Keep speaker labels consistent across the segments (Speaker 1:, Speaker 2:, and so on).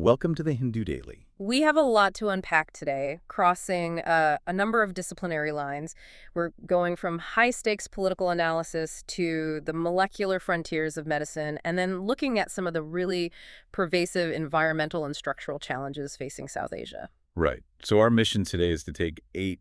Speaker 1: Welcome to the Hindu Daily.
Speaker 2: We have a lot to unpack today, crossing a number of disciplinary lines. We're going from high-stakes political analysis to the molecular frontiers of medicine, and then looking at some of the really pervasive environmental and structural challenges facing South Asia.
Speaker 1: Right. So our mission today is to take 8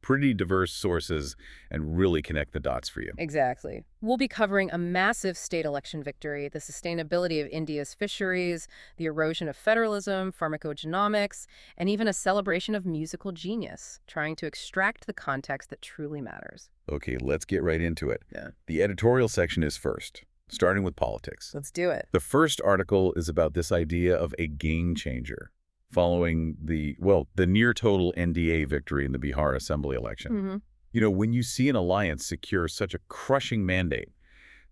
Speaker 1: pretty diverse sources and really connect the dots for you.
Speaker 2: Exactly. We'll be covering a massive state election victory, the sustainability of India's fisheries, the erosion of federalism, pharmacogenomics, and even a celebration of musical genius, trying to extract the context that truly matters.
Speaker 1: Okay, let's get right into it.
Speaker 2: Yeah.
Speaker 1: The editorial section is first, starting with politics.
Speaker 2: Let's do it.
Speaker 1: The first article is about this idea of a game changer following the near total NDA victory in the Bihar assembly election.
Speaker 2: Mm-hmm.
Speaker 1: You know, when you see an alliance secure such a crushing mandate,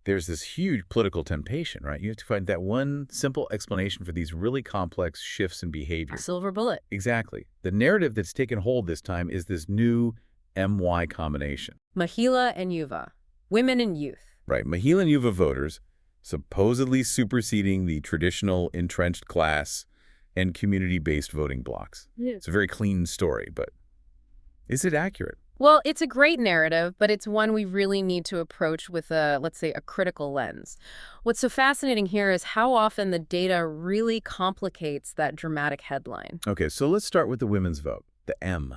Speaker 1: there's this huge political temptation, right? You have to find that one simple explanation for these really complex shifts in behavior.
Speaker 2: A silver bullet.
Speaker 1: Exactly. The narrative that's taken hold this time is this new MY combination.
Speaker 2: Mahila and Yuva, women and youth.
Speaker 1: Right. Mahila and Yuva voters supposedly superseding the traditional entrenched class and community-based voting blocks.
Speaker 2: Yeah.
Speaker 1: It's a very clean story, but is it accurate?
Speaker 2: Well, it's a great narrative, but it's one we really need to approach with let's say, a critical lens. What's so fascinating here is how often the data really complicates that dramatic headline.
Speaker 1: Okay, so let's start with the women's vote, the M.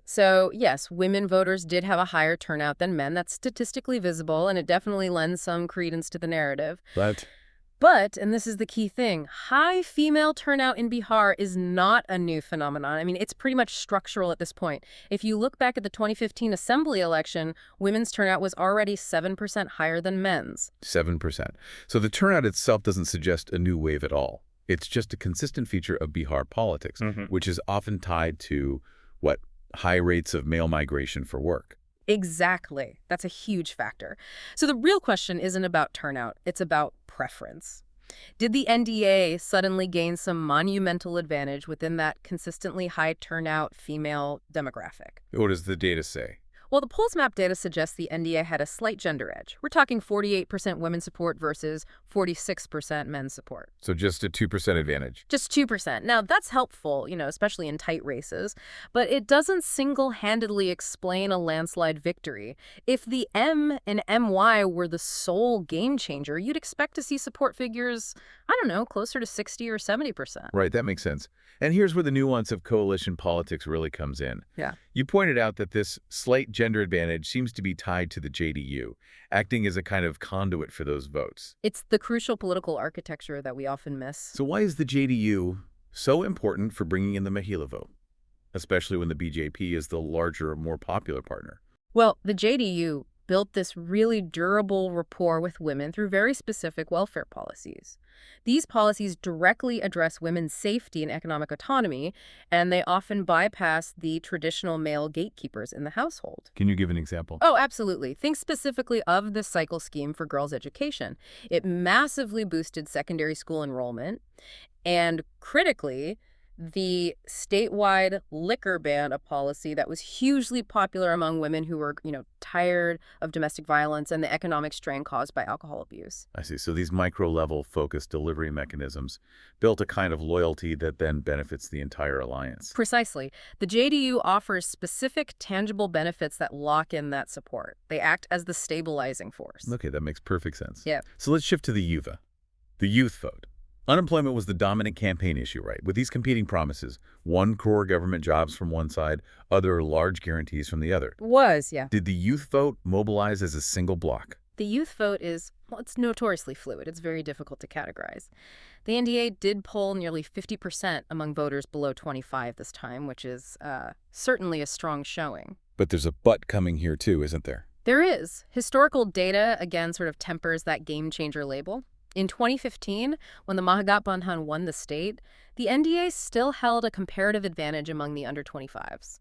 Speaker 2: So, yes, women voters did have a higher turnout than men. That's statistically visible, and it definitely lends some credence to the narrative. But, and this is the key thing, high female turnout in Bihar is not a new phenomenon. I mean, it's pretty much structural at this point. If you look back at the 2015 assembly election, women's turnout was already 7% higher than men's.
Speaker 1: 7%. So the turnout itself doesn't suggest a new wave at all. It's just a consistent feature of Bihar politics, which is often tied to, high rates of male migration for work.
Speaker 2: Exactly. That's a huge factor. So the real question isn't about turnout, it's about preference. Did the NDA suddenly gain some monumental advantage within that consistently high turnout female demographic?
Speaker 1: What does the data say?
Speaker 2: Well, the polls map data suggests the NDA had a slight gender edge. We're talking 48% women support versus 46% men support.
Speaker 1: So just a 2% advantage.
Speaker 2: Just 2%. Now, that's helpful, especially in tight races, but it doesn't single-handedly explain a landslide victory. If the M and MY were the sole game changer, you'd expect to see support figures, I don't know, closer to 60 or 70%.
Speaker 1: Right, that makes sense. And here's where the nuance of coalition politics really comes in.
Speaker 2: Yeah.
Speaker 1: You pointed out that this slight gender advantage seems to be tied to the JDU, acting as a kind of conduit for those votes.
Speaker 2: It's the crucial political architecture that we often miss.
Speaker 1: So why is the JDU so important for bringing in the Mahila vote, especially when the BJP is the larger, more popular partner?
Speaker 2: Well, the JDU built this really durable rapport with women through very specific welfare policies. These policies directly address women's safety and economic autonomy, and they often bypass the traditional male gatekeepers in the household.
Speaker 1: Can you give an example?
Speaker 2: Oh, absolutely. Think specifically of the cycle scheme for girls' education. It massively boosted secondary school enrollment, and critically, the statewide liquor ban, a policy that was hugely popular among women who were, tired of domestic violence and the economic strain caused by alcohol abuse.
Speaker 1: I see. So these micro-level focused delivery mechanisms built a kind of loyalty that then benefits the entire alliance.
Speaker 2: Precisely. The JDU offers specific, tangible benefits that lock in that support. They act as the stabilizing force.
Speaker 1: Okay, that makes perfect sense.
Speaker 2: Yeah.
Speaker 1: So let's shift to the Yuva, the youth vote. Unemployment was the dominant campaign issue, right? With these competing promises, 1 crore government jobs from one side, other large guarantees from the other.
Speaker 2: Yeah.
Speaker 1: Did the youth vote mobilize as a single block?
Speaker 2: The youth vote is, it's notoriously fluid. It's very difficult to categorize. The NDA did poll nearly 50% among voters below 25 this time, which is certainly a strong showing.
Speaker 1: But there's a but coming here too, isn't there?
Speaker 2: There is. Historical data, again, sort of tempers that game-changer label. In 2015, when the Mahagathbandhan won the state, the NDA still held a comparative advantage among the under-25s.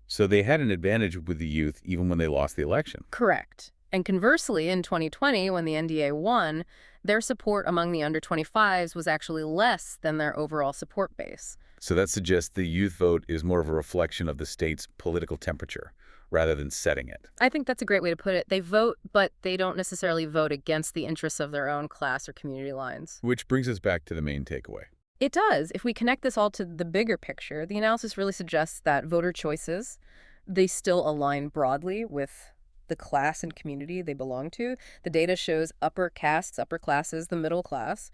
Speaker 1: So they had an advantage with the youth even when they lost the election.
Speaker 2: Correct. And conversely, in 2020, when the NDA won, their support among the under-25s was actually less than their overall support base.
Speaker 1: So that suggests the youth vote is more of a reflection of the state's political temperature, rather than setting it.
Speaker 2: I think that's a great way to put it. They vote, but they don't necessarily vote against the interests of their own class or community lines.
Speaker 1: Which brings us back to the main takeaway.
Speaker 2: It does. If we connect this all to the bigger picture, the analysis really suggests that voter choices, they still align broadly with the class and community they belong to. The data shows upper castes, upper classes, the middle class.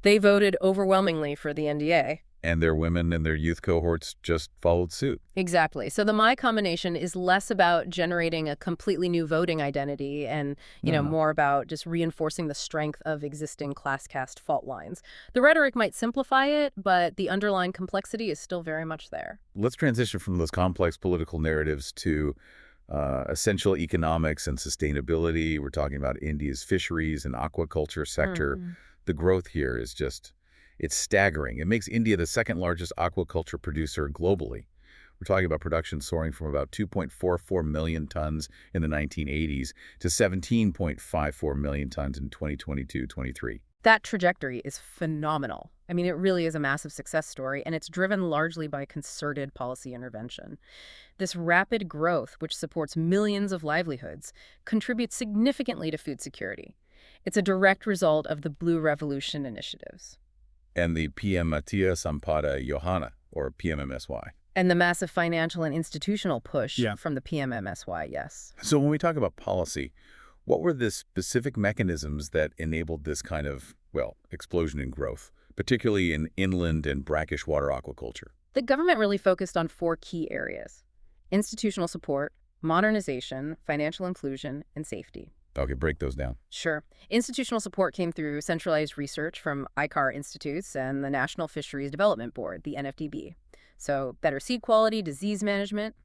Speaker 2: They voted overwhelmingly for the NDA.
Speaker 1: And their women and their youth cohorts just followed suit.
Speaker 2: Exactly. So the My combination is less about generating a completely new voting identity and, more about just reinforcing the strength of existing class caste fault lines. The rhetoric might simplify it, but the underlying complexity is still very much there.
Speaker 1: Let's transition from those complex political narratives to essential economics and sustainability. We're talking about India's fisheries and aquaculture sector. The growth here is it's staggering. It makes India the second largest aquaculture producer globally. We're talking about production soaring from about 2.44 million tons in the 1980s to 17.54 million tons in 2022-23.
Speaker 2: That trajectory is phenomenal. I mean, it really is a massive success story, and it's driven largely by concerted policy intervention. This rapid growth, which supports millions of livelihoods, contributes significantly to food security. It's a direct result of the Blue Revolution initiatives.
Speaker 1: And the PM Matya Sampada Yojana, or PMMSY.
Speaker 2: And the massive financial and institutional push from the PMMSY, yes.
Speaker 1: So when we talk about policy, what were the specific mechanisms that enabled this kind of, explosion in growth, particularly in inland and brackish water aquaculture?
Speaker 2: The government really focused on 4 key areas: institutional support, modernization, financial inclusion, and safety.
Speaker 1: Okay, break those down.
Speaker 2: Sure. Institutional support came through centralized research from ICAR institutes and the National Fisheries Development Board, the NFDB. So better seed quality, disease management.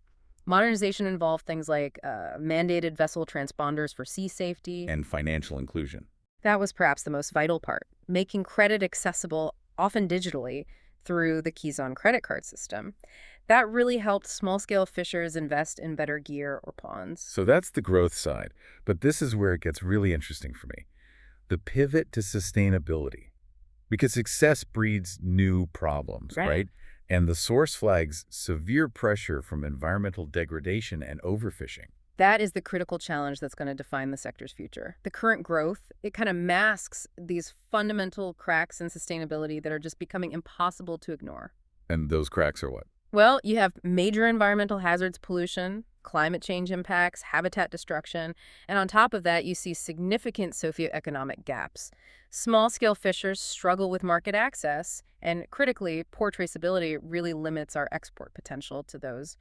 Speaker 2: Modernization involved things like mandated vessel transponders for sea safety.
Speaker 1: And financial inclusion.
Speaker 2: That was perhaps the most vital part, making credit accessible, often digitally, through the Keyzon credit card system. That really helped small-scale fishers invest in better gear or ponds.
Speaker 1: So that's the growth side. But this is where it gets really interesting for me. The pivot to sustainability. Because success breeds new problems, right? And the source flags severe pressure from environmental degradation and overfishing.
Speaker 2: That is the critical challenge that's going to define the sector's future. The current growth, it kind of masks these fundamental cracks in sustainability that are just becoming impossible to ignore.
Speaker 1: And those cracks are what?
Speaker 2: Well, you have major environmental hazards, pollution, climate change impacts, habitat destruction, and on top of that, you see significant socioeconomic gaps. Small-scale fishers struggle with market access, and critically, poor traceability really limits our export potential to those,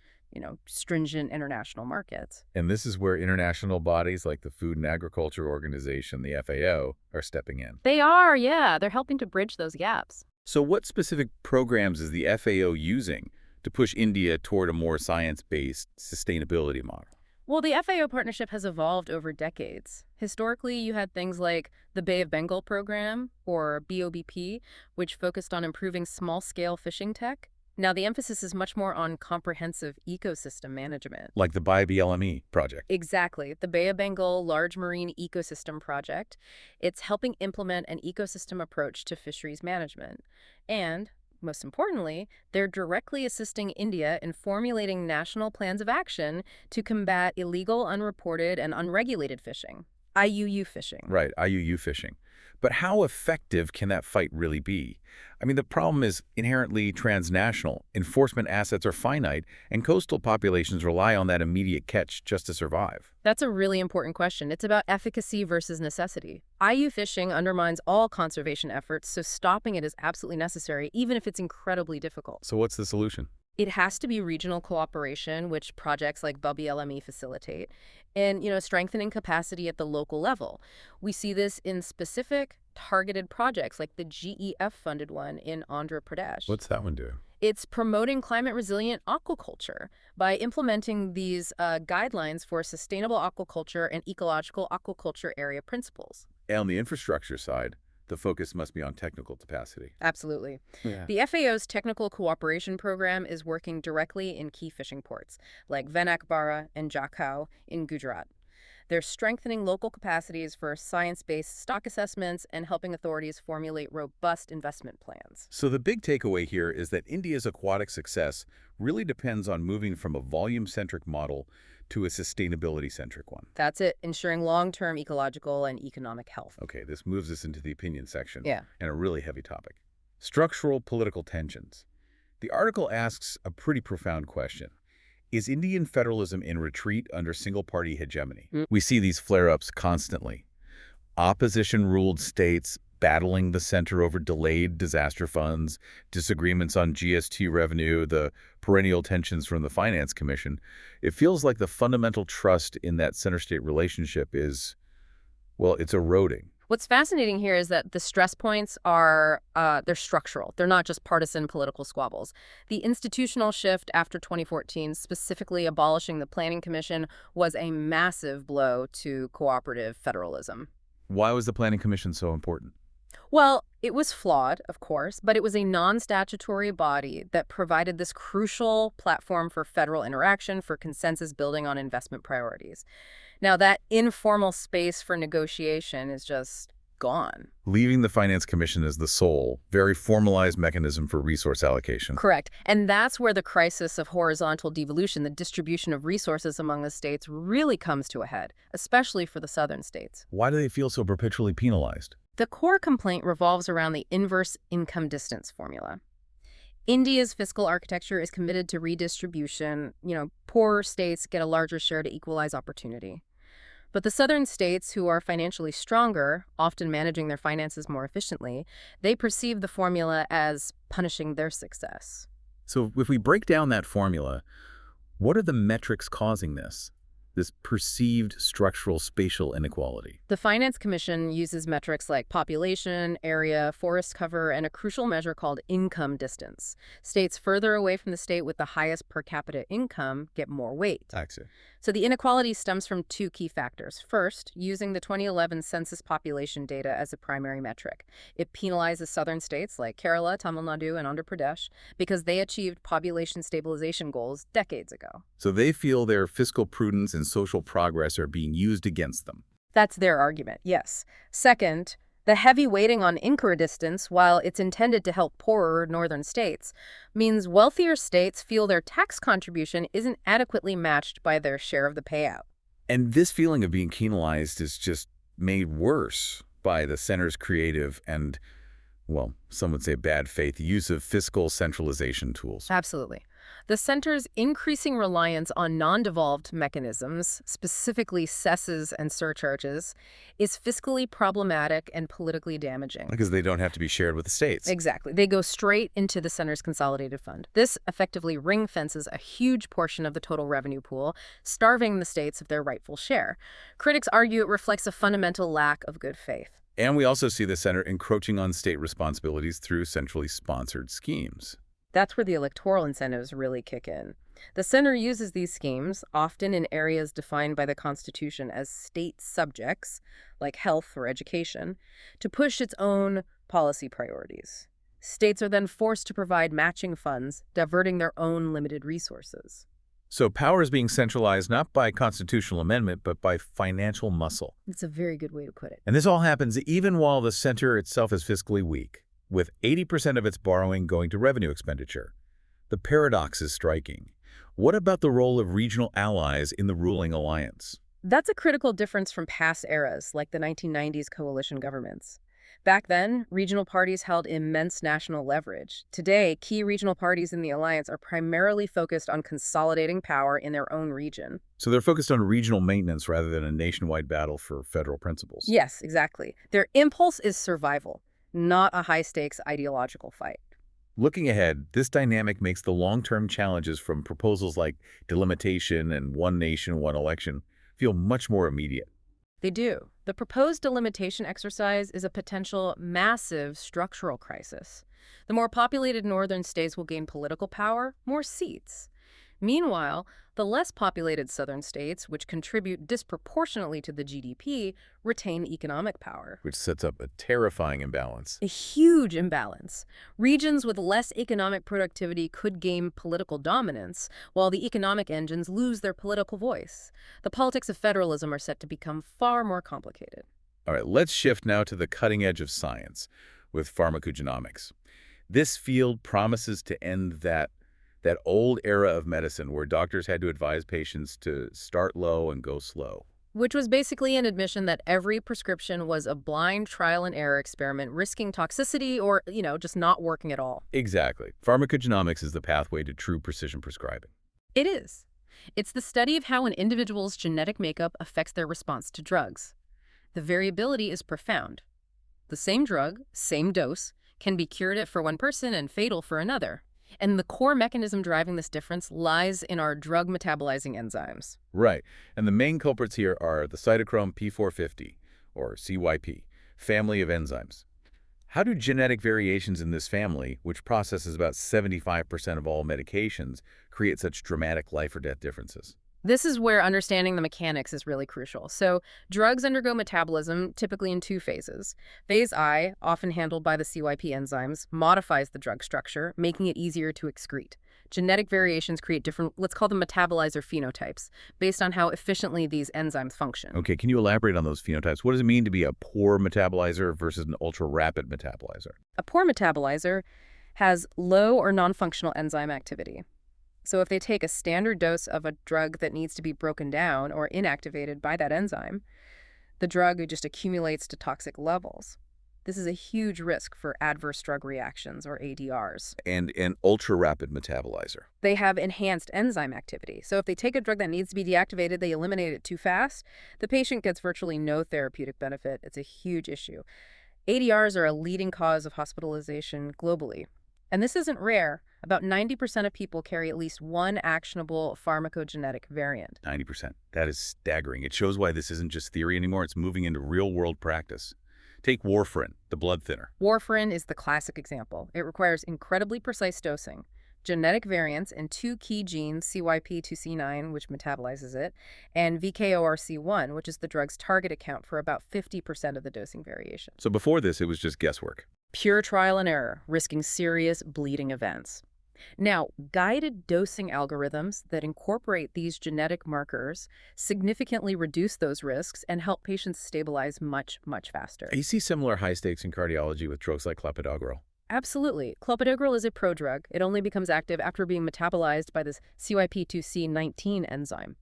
Speaker 2: stringent international markets.
Speaker 1: And this is where international bodies like the Food and Agriculture Organization, the FAO, are stepping in.
Speaker 2: They are, yeah. They're helping to bridge those gaps.
Speaker 1: So what specific programs is the FAO using to push India toward a more science-based sustainability model?
Speaker 2: Well, the FAO partnership has evolved over decades. Historically, you had things like the Bay of Bengal program, or BOBP, which focused on improving small-scale fishing tech. Now, the emphasis is much more on comprehensive ecosystem management.
Speaker 1: Like the BioBLME project.
Speaker 2: Exactly. The Bay of Bengal Large Marine Ecosystem Project. It's helping implement an ecosystem approach to fisheries management. And most importantly, they're directly assisting India in formulating national plans of action to combat illegal, unreported, and unregulated fishing. IUU fishing.
Speaker 1: Right, IUU fishing. But how effective can that fight really be? I mean, the problem is inherently transnational. Enforcement assets are finite, and coastal populations rely on that immediate catch just to survive.
Speaker 2: That's a really important question. It's about efficacy versus necessity. IUU fishing undermines all conservation efforts, so stopping it is absolutely necessary, even if it's incredibly difficult.
Speaker 1: So what's the solution?
Speaker 2: It has to be regional cooperation, which projects like BioBLME facilitate, and, strengthening capacity at the local level. We see this in specific targeted projects like the GEF-funded one in Andhra Pradesh.
Speaker 1: What's that one do?
Speaker 2: It's promoting climate-resilient aquaculture by implementing these guidelines for sustainable aquaculture and ecological aquaculture area principles.
Speaker 1: And on the infrastructure side, the focus must be on technical capacity.
Speaker 2: Absolutely.
Speaker 1: Yeah.
Speaker 2: The FAO's Technical Cooperation Program is working directly in key fishing ports, like Venakbara and Jakhau in Gujarat. They're strengthening local capacities for science-based stock assessments and helping authorities formulate robust investment plans.
Speaker 1: So the big takeaway here is that India's aquatic success really depends on moving from a volume-centric model to a sustainability-centric one.
Speaker 2: That's it, ensuring long-term ecological and economic health.
Speaker 1: Okay, this moves us into the opinion section.
Speaker 2: Yeah.
Speaker 1: And a really heavy topic. Structural political tensions. The article asks a pretty profound question. Is Indian federalism in retreat under single-party hegemony? We see these flare-ups constantly. Opposition-ruled states battling the center over delayed disaster funds, disagreements on GST revenue, the perennial tensions from the Finance Commission. It feels like the fundamental trust in that center-state relationship is, well, it's eroding.
Speaker 2: What's fascinating here is that the stress points are, they're structural. They're not just partisan political squabbles. The institutional shift after 2014, specifically abolishing the Planning Commission, was a massive blow to cooperative federalism.
Speaker 1: Why was the Planning Commission so important?
Speaker 2: Well, it was flawed, of course, but it was a non-statutory body that provided this crucial platform for federal interaction, for consensus building on investment priorities. Now, that informal space for negotiation is just gone.
Speaker 1: Leaving the Finance Commission as the sole, very formalized mechanism for resource allocation.
Speaker 2: Correct. And that's where the crisis of horizontal devolution, the distribution of resources among the states, really comes to a head, especially for the southern states.
Speaker 1: Why do they feel so perpetually penalized?
Speaker 2: The core complaint revolves around the inverse income distance formula. India's fiscal architecture is committed to redistribution. Poorer states get a larger share to equalize opportunity. But the southern states, who are financially stronger, often managing their finances more efficiently, they perceive the formula as punishing their success.
Speaker 1: So if we break down that formula, what are the metrics causing this perceived structural spatial inequality?
Speaker 2: The Finance Commission uses metrics like population, area, forest cover, and a crucial measure called income distance. States further away from the state with the highest per capita income get more weight. So the inequality stems from two key factors. First, using the 2011 census population data as a primary metric. It penalizes southern states like Kerala, Tamil Nadu, and Andhra Pradesh because they achieved population stabilization goals decades ago.
Speaker 1: So they feel their fiscal prudence and social progress are being used against them.
Speaker 2: That's their argument, yes. Second, the heavy weighting on income distance, while it's intended to help poorer northern states, means wealthier states feel their tax contribution isn't adequately matched by their share of the payout.
Speaker 1: And this feeling of being penalized is just made worse by the center's creative and, well, some would say bad faith use of fiscal centralization tools.
Speaker 2: Absolutely. The center's increasing reliance on non-devolved mechanisms, specifically cesses and surcharges, is fiscally problematic and politically damaging.
Speaker 1: Because they don't have to be shared with the states.
Speaker 2: Exactly. They go straight into the center's consolidated fund. This effectively ring-fences a huge portion of the total revenue pool, starving the states of their rightful share. Critics argue it reflects a fundamental lack of good faith.
Speaker 1: And we also see the center encroaching on state responsibilities through centrally sponsored schemes.
Speaker 2: That's where the electoral incentives really kick in. The center uses these schemes, often in areas defined by the Constitution as state subjects, like health or education, to push its own policy priorities. States are then forced to provide matching funds, diverting their own limited resources.
Speaker 1: So power is being centralized not by constitutional amendment, but by financial muscle.
Speaker 2: It's a very good way to put it.
Speaker 1: And this all happens even while the center itself is fiscally weak, with 80% of its borrowing going to revenue expenditure. The paradox is striking. What about the role of regional allies in the ruling alliance?
Speaker 2: That's a critical difference from past eras, like the 1990s coalition governments. Back then, regional parties held immense national leverage. Today, key regional parties in the alliance are primarily focused on consolidating power in their own region.
Speaker 1: So they're focused on regional maintenance rather than a nationwide battle for federal principles.
Speaker 2: Yes, exactly. Their impulse is survival, not a high-stakes ideological fight.
Speaker 1: Looking ahead, this dynamic makes the long-term challenges from proposals like delimitation and one nation, one election feel much more immediate.
Speaker 2: They do. The proposed delimitation exercise is a potential massive structural crisis. The more populated northern states will gain political power, more seats. Meanwhile, the less populated southern states, which contribute disproportionately to the GDP, retain economic power.
Speaker 1: Which sets up a terrifying imbalance.
Speaker 2: A huge imbalance. Regions with less economic productivity could gain political dominance, while the economic engines lose their political voice. The politics of federalism are set to become far more complicated.
Speaker 1: All right, let's shift now to the cutting edge of science with pharmacogenomics. This field promises to end that old era of medicine where doctors had to advise patients to start low and go slow.
Speaker 2: which was basically an admission that every prescription was a blind trial and error experiment, risking toxicity or, just not working at all.
Speaker 1: Exactly. Pharmacogenomics is the pathway to true precision prescribing.
Speaker 2: It is. It's the study of how an individual's genetic makeup affects their response to drugs. The variability is profound. The same drug, same dose, can be curative for one person and fatal for another. And the core mechanism driving this difference lies in our drug metabolizing enzymes.
Speaker 1: Right. And the main culprits here are the cytochrome P450, or CYP, family of enzymes. How do genetic variations in this family, which processes about 75% of all medications, create such dramatic life-or-death differences?
Speaker 2: This is where understanding the mechanics is really crucial. So, drugs undergo metabolism typically in two phases. Phase I, often handled by the CYP enzymes, modifies the drug structure, making it easier to excrete. Genetic variations create different, let's call them metabolizer phenotypes, based on how efficiently these enzymes function.
Speaker 1: Okay, can you elaborate on those phenotypes? What does it mean to be a poor metabolizer versus an ultra-rapid metabolizer?
Speaker 2: A poor metabolizer has low or non-functional enzyme activity. So if they take a standard dose of a drug that needs to be broken down or inactivated by that enzyme, the drug just accumulates to toxic levels. This is a huge risk for adverse drug reactions, or ADRs.
Speaker 1: And an ultra-rapid metabolizer.
Speaker 2: They have enhanced enzyme activity. So if they take a drug that needs to be deactivated, they eliminate it too fast, the patient gets virtually no therapeutic benefit. It's a huge issue. ADRs are a leading cause of hospitalization globally. And this isn't rare. About 90% of people carry at least one actionable pharmacogenetic variant.
Speaker 1: 90%. That is staggering. It shows why this isn't just theory anymore. It's moving into real-world practice. Take warfarin, the blood thinner.
Speaker 2: Warfarin is the classic example. It requires incredibly precise dosing, genetic variants in two key genes, CYP2C9, which metabolizes it, and VKORC1, which is the drug's target account for about 50% of the dosing variation.
Speaker 1: So before this, it was just guesswork.
Speaker 2: Pure trial and error, risking serious bleeding events. Now, guided dosing algorithms that incorporate these genetic markers significantly reduce those risks and help patients stabilize much, much faster.
Speaker 1: You see similar high stakes in cardiology with drugs like clopidogrel.
Speaker 2: Absolutely. Clopidogrel is a prodrug. It only becomes active after being metabolized by this CYP2C19 enzyme.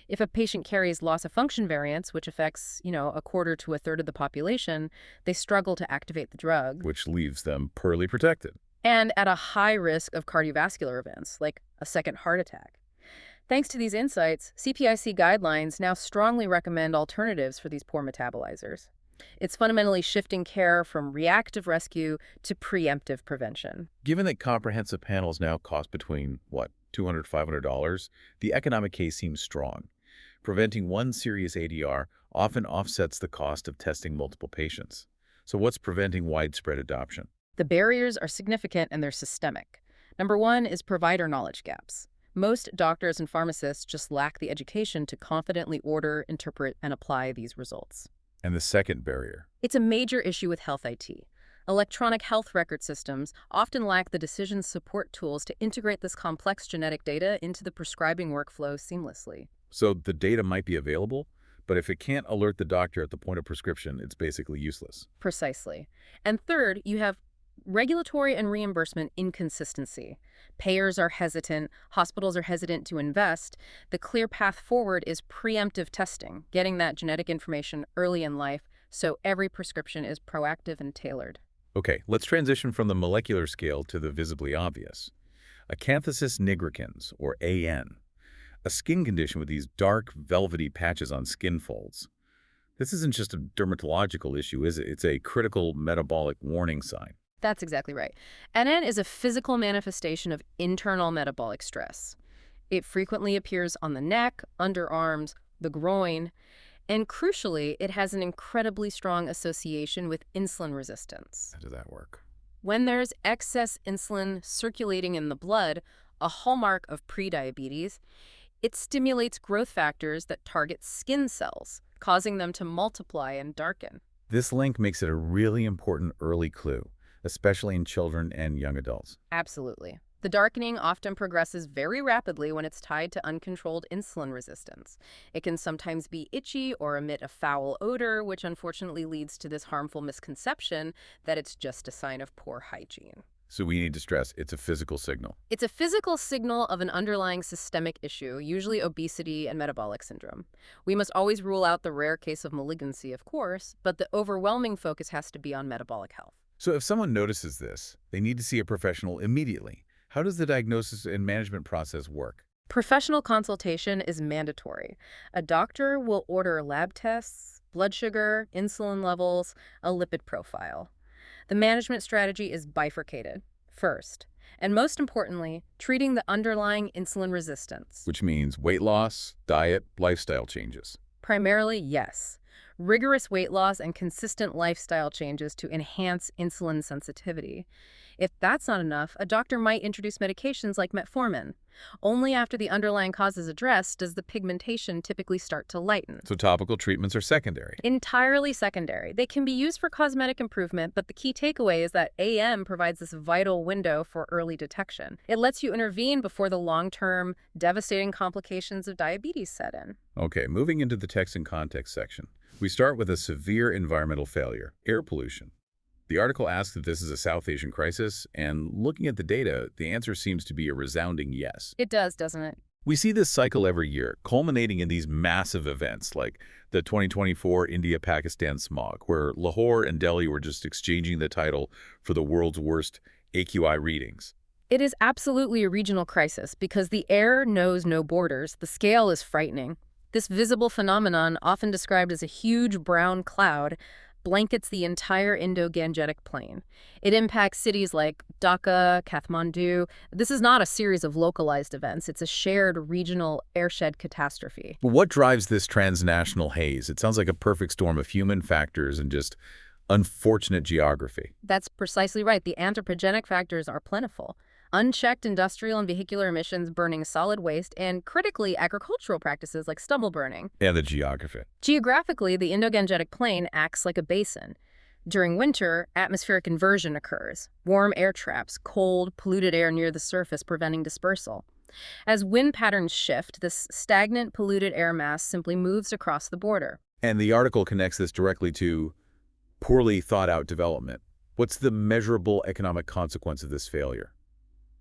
Speaker 2: If a patient carries loss-of-function variants, which affects, a quarter to a third of the population, they struggle to activate the drug.
Speaker 1: Which leaves them poorly protected.
Speaker 2: And at a high risk of cardiovascular events, like a second heart attack. Thanks to these insights, CPIC guidelines now strongly recommend alternatives for these poor metabolizers. It's fundamentally shifting care from reactive rescue to preemptive prevention.
Speaker 1: Given that comprehensive panels now cost between, $200 to $500, the economic case seems strong. Preventing one serious ADR often offsets the cost of testing multiple patients. So what's preventing widespread adoption?
Speaker 2: The barriers are significant and they're systemic. Number one is provider knowledge gaps. Most doctors and pharmacists just lack the education to confidently order, interpret, and apply these results.
Speaker 1: And the second barrier?
Speaker 2: It's a major issue with health IT. Electronic health record systems often lack the decision support tools to integrate this complex genetic data into the prescribing workflow seamlessly.
Speaker 1: So the data might be available, but if it can't alert the doctor at the point of prescription, it's basically useless.
Speaker 2: Precisely. And third, you have regulatory and reimbursement inconsistency. Payers are hesitant, hospitals are hesitant to invest. The clear path forward is preemptive testing, getting that genetic information early in life so every prescription is proactive and tailored.
Speaker 1: Okay, let's transition from the molecular scale to the visibly obvious. Acanthosis nigricans, or AN, a skin condition with these dark, velvety patches on skin folds. This isn't just a dermatological issue, is it? It's a critical metabolic warning sign.
Speaker 2: That's exactly right. NN is a physical manifestation of internal metabolic stress. It frequently appears on the neck, underarms, the groin, and crucially, it has an incredibly strong association with insulin resistance.
Speaker 1: How does that work?
Speaker 2: When there's excess insulin circulating in the blood, a hallmark of prediabetes, it stimulates growth factors that target skin cells, causing them to multiply and darken.
Speaker 1: This link makes it a really important early clue, especially in children and young adults.
Speaker 2: Absolutely. The darkening often progresses very rapidly when it's tied to uncontrolled insulin resistance. It can sometimes be itchy or emit a foul odor, which unfortunately leads to this harmful misconception that it's just a sign of poor hygiene.
Speaker 1: So we need to stress it's a physical signal.
Speaker 2: It's a physical signal of an underlying systemic issue, usually obesity and metabolic syndrome. We must always rule out the rare case of malignancy, of course, but the overwhelming focus has to be on metabolic health.
Speaker 1: So if someone notices this, they need to see a professional immediately. How does the diagnosis and management process work?
Speaker 2: Professional consultation is mandatory. A doctor will order lab tests, blood sugar, insulin levels, a lipid profile. The management strategy is bifurcated. First, and most importantly, treating the underlying insulin resistance.
Speaker 1: Which means weight loss, diet, lifestyle changes.
Speaker 2: Primarily, yes. Rigorous weight loss and consistent lifestyle changes to enhance insulin sensitivity. If that's not enough, a doctor might introduce medications like metformin. Only after the underlying cause is addressed does the pigmentation typically start to lighten.
Speaker 1: So topical treatments are secondary.
Speaker 2: Entirely secondary. They can be used for cosmetic improvement, but the key takeaway is that AM provides this vital window for early detection. It lets you intervene before the long-term, devastating complications of diabetes set in.
Speaker 1: Okay, moving into the text and context section. We start with a severe environmental failure, air pollution. The article asks if this is a South Asian crisis, and looking at the data, the answer seems to be a resounding yes.
Speaker 2: It does, doesn't it?
Speaker 1: We see this cycle every year, culminating in these massive events like the 2024 India-Pakistan smog, where Lahore and Delhi were just exchanging the title for the world's worst AQI readings.
Speaker 2: It is absolutely a regional crisis because the air knows no borders. The scale is frightening. This visible phenomenon, often described as a huge brown cloud, blankets the entire Indo-Gangetic plain. It impacts cities like Dhaka, Kathmandu. This is not a series of localized events. It's a shared regional airshed catastrophe.
Speaker 1: But what drives this transnational haze? It sounds like a perfect storm of human factors and just unfortunate geography.
Speaker 2: That's precisely right. The anthropogenic factors are plentiful. Unchecked industrial and vehicular emissions burning solid waste, and critically agricultural practices like stubble burning.
Speaker 1: And the geography.
Speaker 2: Geographically, the Indo-Gangetic plain acts like a basin. During winter, atmospheric inversion occurs. Warm air traps cold, polluted air near the surface, preventing dispersal. As wind patterns shift, this stagnant, polluted air mass simply moves across the border.
Speaker 1: And the article connects this directly to poorly thought-out development. What's the measurable economic consequence of this failure?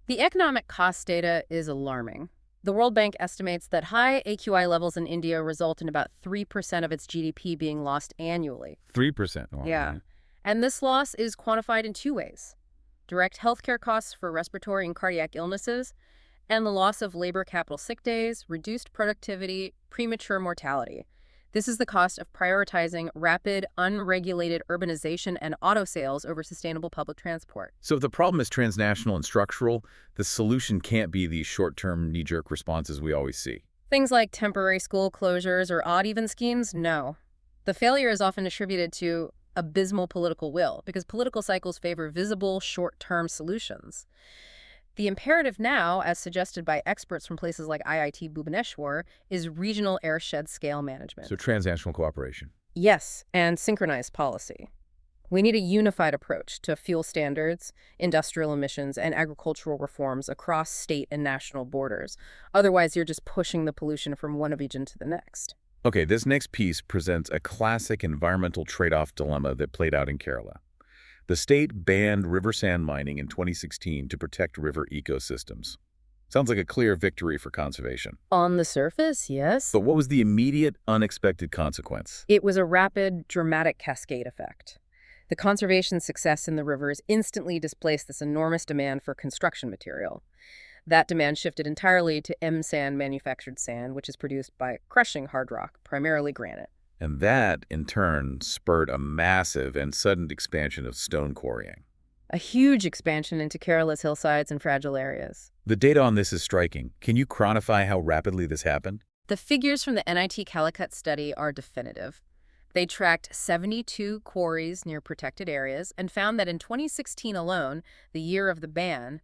Speaker 2: The economic cost data is alarming. The World Bank estimates that high AQI levels in India result in about 3% of its GDP being lost annually.
Speaker 1: 3%? Oh,
Speaker 2: yeah.
Speaker 1: Man.
Speaker 2: And this loss is quantified in two ways. Direct healthcare costs for respiratory and cardiac illnesses, and the loss of labor capital sick days, reduced productivity, premature mortality. This is the cost of prioritizing rapid, unregulated urbanization and auto sales over sustainable public transport.
Speaker 1: So if the problem is transnational and structural, the solution can't be these short-term knee-jerk responses we always see.
Speaker 2: Things like temporary school closures or odd-even schemes? No. The failure is often attributed to abysmal political will because political cycles favor visible, short-term solutions. The imperative now, as suggested by experts from places like IIT Bhubaneswar, is regional airshed scale management.
Speaker 1: So transnational cooperation.
Speaker 2: Yes, and synchronized policy. We need a unified approach to fuel standards, industrial emissions, and agricultural reforms across state and national borders. Otherwise, you're just pushing the pollution from one region to the next.
Speaker 1: Okay, this next piece presents a classic environmental trade-off dilemma that played out in Kerala. The state banned river sand mining in 2016 to protect river ecosystems. Sounds like a clear victory for conservation.
Speaker 2: On the surface, yes.
Speaker 1: But what was the immediate, unexpected consequence?
Speaker 2: It was a rapid, dramatic cascade effect. The conservation success in the rivers instantly displaced this enormous demand for construction material. That demand shifted entirely to M-sand manufactured sand, which is produced by crushing hard rock, primarily granite.
Speaker 1: And that, in turn, spurred a massive and sudden expansion of stone quarrying.
Speaker 2: A huge expansion into Kerala's hillsides and fragile areas.
Speaker 1: The data on this is striking. Can you quantify how rapidly this happened?
Speaker 2: The figures from the NIT Calicut study are definitive. They tracked 72 quarries near protected areas and found that in 2016 alone, the year of the ban,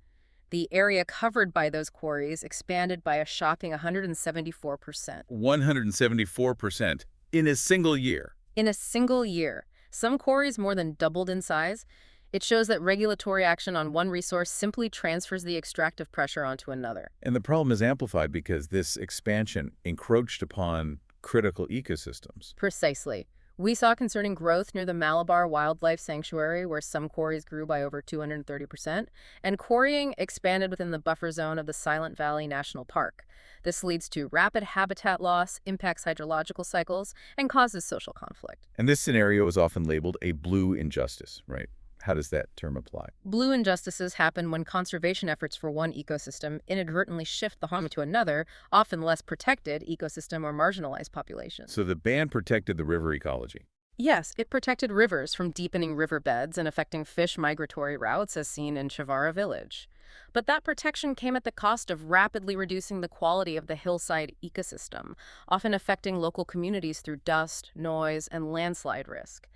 Speaker 2: the area covered by those quarries expanded by a shocking 174%.
Speaker 1: 174%. In a single year.
Speaker 2: In a single year. Some quarries more than doubled in size. It shows that regulatory action on one resource simply transfers the extractive pressure onto another.
Speaker 1: And the problem is amplified because this expansion encroached upon critical ecosystems.
Speaker 2: Precisely. We saw concerning growth near the Malabar Wildlife Sanctuary, where some quarries grew by over 230%, and quarrying expanded within the buffer zone of the Silent Valley National Park. This leads to rapid habitat loss, impacts hydrological cycles, and causes social conflict.
Speaker 1: And this scenario is often labeled a blue injustice, right? How does that term apply?
Speaker 2: Blue injustices happen when conservation efforts for one ecosystem inadvertently shift the harm to another, often less protected ecosystem or marginalized population.
Speaker 1: So the ban protected the river ecology.
Speaker 2: Yes, it protected rivers from deepening riverbeds and affecting fish migratory routes as seen in Chavara village. But that protection came at the cost of rapidly reducing the quality of the hillside ecosystem, often affecting local communities through dust, noise, and landslide risk.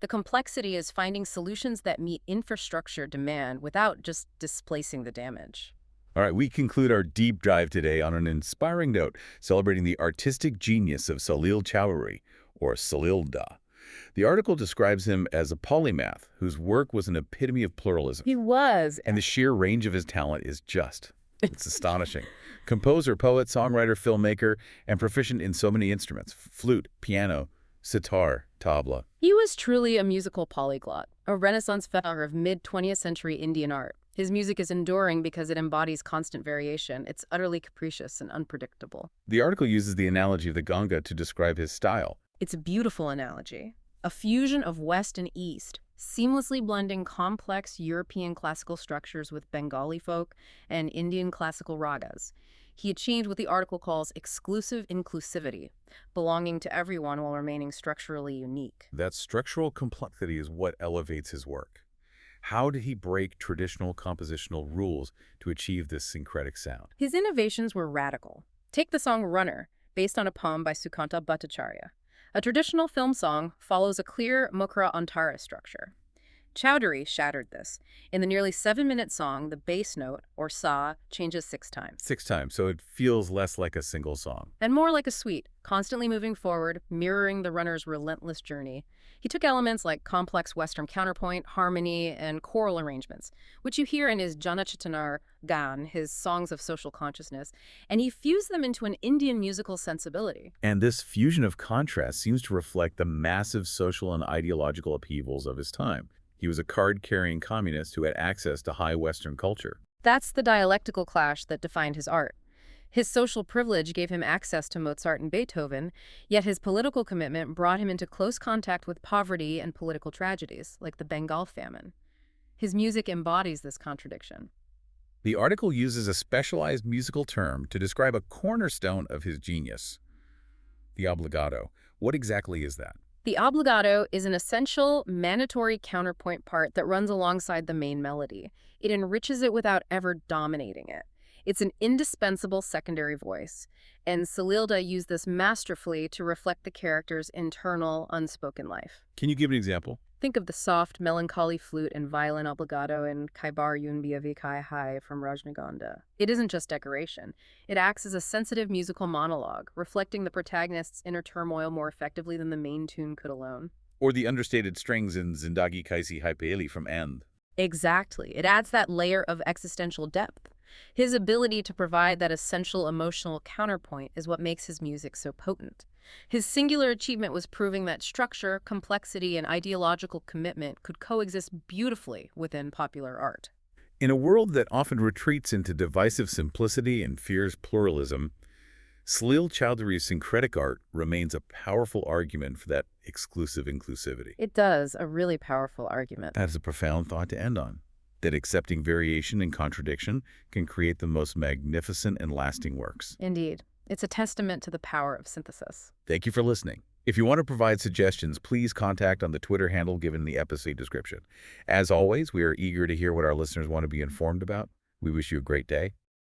Speaker 2: The complexity is finding solutions that meet infrastructure demand without just displacing the damage.
Speaker 1: All right, we conclude our deep dive today on an inspiring note, celebrating the artistic genius of Salil Chowdhury, or Salilda. The article describes him as a polymath whose work was an epitome of pluralism.
Speaker 2: He was.
Speaker 1: And the sheer range of his talent is it's astonishing. Composer, poet, songwriter, filmmaker, and proficient in so many instruments: flute, piano, sitar, tabla.
Speaker 2: He was truly a musical polyglot, a Renaissance figure of mid-20th century Indian art. His music is enduring because it embodies constant variation. It's utterly capricious and unpredictable.
Speaker 1: The article uses the analogy of the Ganga to describe his style.
Speaker 2: It's a beautiful analogy. A fusion of West and East, seamlessly blending complex European classical structures with Bengali folk and Indian classical ragas. He achieved what the article calls exclusive inclusivity, belonging to everyone while remaining structurally unique.
Speaker 1: That structural complexity is what elevates his work. How did he break traditional compositional rules to achieve this syncretic sound?
Speaker 2: His innovations were radical. Take the song Runner, based on a poem by Sukanta Bhattacharya. A traditional film song follows a clear Mukra Antara structure. Chowdhury shattered this. In the nearly 7-minute song, the bass note, or sa, changes 6 times.
Speaker 1: 6 times, so it feels less like a single song.
Speaker 2: And more like a suite, constantly moving forward, mirroring the runner's relentless journey. He took elements like complex Western counterpoint, harmony, and choral arrangements, which you hear in his Janachetanar Gan, his songs of social consciousness, and he fused them into an Indian musical sensibility.
Speaker 1: And this fusion of contrast seems to reflect the massive social and ideological upheavals of his time. He was a card-carrying communist who had access to high Western culture.
Speaker 2: That's the dialectical clash that defined his art. His social privilege gave him access to Mozart and Beethoven, yet his political commitment brought him into close contact with poverty and political tragedies, like the Bengal famine. His music embodies this contradiction.
Speaker 1: The article uses a specialized musical term to describe a cornerstone of his genius: the obbligato. What exactly is that?
Speaker 2: The obbligato is an essential, mandatory counterpoint part that runs alongside the main melody. It enriches it without ever dominating it. It's an indispensable secondary voice, and Salilda used this masterfully to reflect the character's internal, unspoken life.
Speaker 1: Can you give an example?
Speaker 2: Think of the soft, melancholy flute and violin obbligato in Kaibar Yun Biavi Kai Hai from Rajnaganda. It isn't just decoration. It acts as a sensitive musical monologue, reflecting the protagonist's inner turmoil more effectively than the main tune could alone.
Speaker 1: Or the understated strings in Zindagi Kaisi Hai Pehli from End.
Speaker 2: Exactly. It adds that layer of existential depth. His ability to provide that essential emotional counterpoint is what makes his music so potent. His singular achievement was proving that structure, complexity, and ideological commitment could coexist beautifully within popular art.
Speaker 1: In a world that often retreats into divisive simplicity and fears pluralism, Salil Chowdhury's syncretic art remains a powerful argument for that exclusive inclusivity.
Speaker 2: It does, a really powerful argument.
Speaker 1: That is a profound thought to end on, that accepting variation and contradiction can create the most magnificent and lasting works.
Speaker 2: Indeed. It's a testament to the power of synthesis.
Speaker 1: Thank you for listening. If you want to provide suggestions, please contact on the Twitter handle given in the episode description. As always, we are eager to hear what our listeners want to be informed about. We wish you a great day.